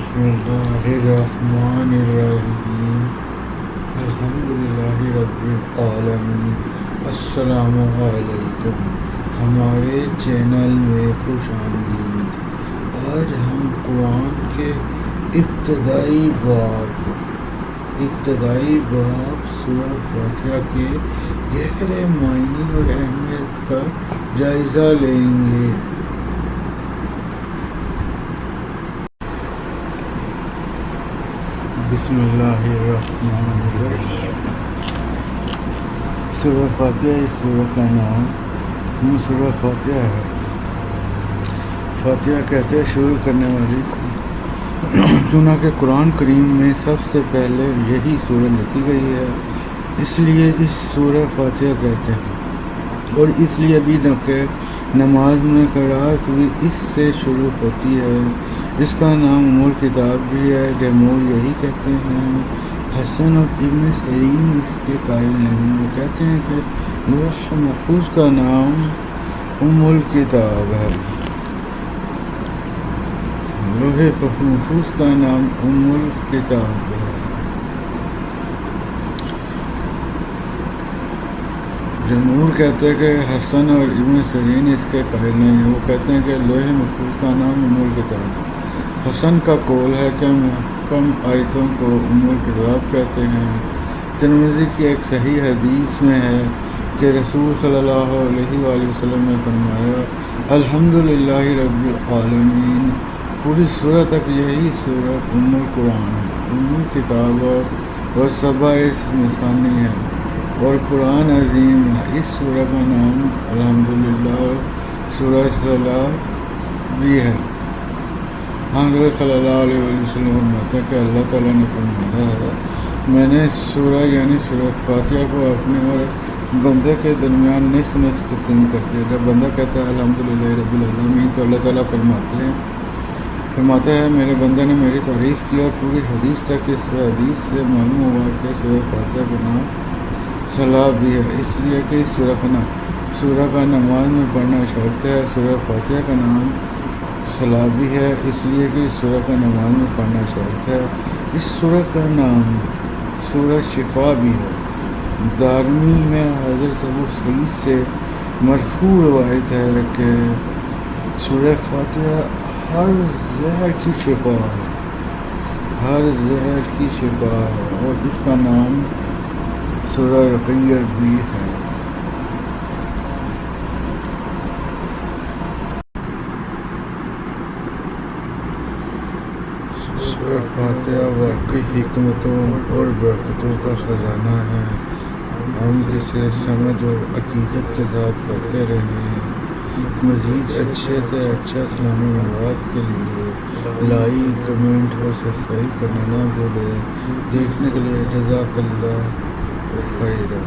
بسم اللہ الرحمن الرحیم الحمدللہ رب العالمین السلام علیکم ہمارے چینل میں خوش آمدید۔ آج ہم قرآن کے ابتدائی باب سورہ فاتحہ کے گہرے معنی اور اہمیت کا جائزہ لیں گے۔ بسم اللہ الرحمن الرحیم۔ سورہ فاتحہ اس سورہ کا نام سورہ فاتحہ ہے۔ فاتحہ کہتے ہیں شروع کرنے والی کو، چنانچہ قرآن کریم میں سب سے پہلے یہی سورہ لکھی گئی ہے، اس لیے اس سورہ فاتحہ کہتے ہیں، اور اس لیے بھی کہ نماز میں قرأت بھی اس سے شروع ہوتی ہے۔ اس کا نام الکتاب بھی ہے۔ جمہور یہی کہتے ہیں، حسن اور ابن سیرین اس کے قائل نہیں، وہ کہتے ہیں کہ لوح محفوظ کا نام الکتاب ہے۔ لوح محفوظ کا نام الکتاب ہے۔ جمہور کہتے ہیں کہ حسن اور ابن سیرین اس کے قائل نہیں، وہ کہتے ہیں کہ لوح محفوظ کا نام الکتاب ہے۔ حسن کا قول ہے کہ محکم آیتوں کو الکتاب کہتے ہیں۔ ترمذی کی ایک صحیح حدیث میں ہے کہ رسول صلی اللہ علیہ وآلہ وسلم نے فرمایا، الحمدللہ رب العالمین۔ پوری سورہ تک یہی سورہ القرآن ہے، الکتاب اور سبع مثانی ہے، اور قرآن عظیم ہے۔ اس سورہ کا نام الحمدللہ سورہ صلاح بھی ہے۔ حضرت صلی اللہ علیہ وسلم فرماتے ہیں کہ اللہ تعالیٰ نے فرمایا ہے، میں نے سورہ یعنی سورہ فاتحہ کو اپنے اور بندے کے درمیان نصف تقسیم کر دیا۔ جب بندہ کہتا ہے الحمدللہ رب العالمین تو اللہ تعالیٰ فرماتا ہے میرے بندے نے میری تعریف کی، اور پوری حدیث تک اس حدیث سے معلوم ہوا کہ سورہ فاتحہ کا نام صلاح بھی ہے، اس لیے کہ اس سورہ کا نماز میں پڑھنا شرط ہے۔ سورہ فاتحہ کا نام صلاح بھی ہے، اس لیے کہ اس سورہ کا نماز میں پڑھنا شرط ہے۔ اس سورہ کا نام سورہ شفا بھی ہے۔ دارمی میں حضرت ابو سعید سے مرفوع روایت ہے کہ سورہ فاتحہ ہر زہر کی شفا ہے، ہر زہر کی شفا ہے، اور اس کا نام سورہ رقیہ بھی ہے۔ سورہ فاتحہ واقعی حکمتوں اور برکتوں کا خزانہ ہے۔ ہم اسے سمجھ اور عقیدت کے ساتھ پڑھتے رہیں۔ مزید اچھے سے اچھا اسلامی مواد کے لیے لائک، کمنٹ اور سبسکرائب کرنا نہ بھولیں۔ دیکھنے کے لیے جزاک اللہ خیرا۔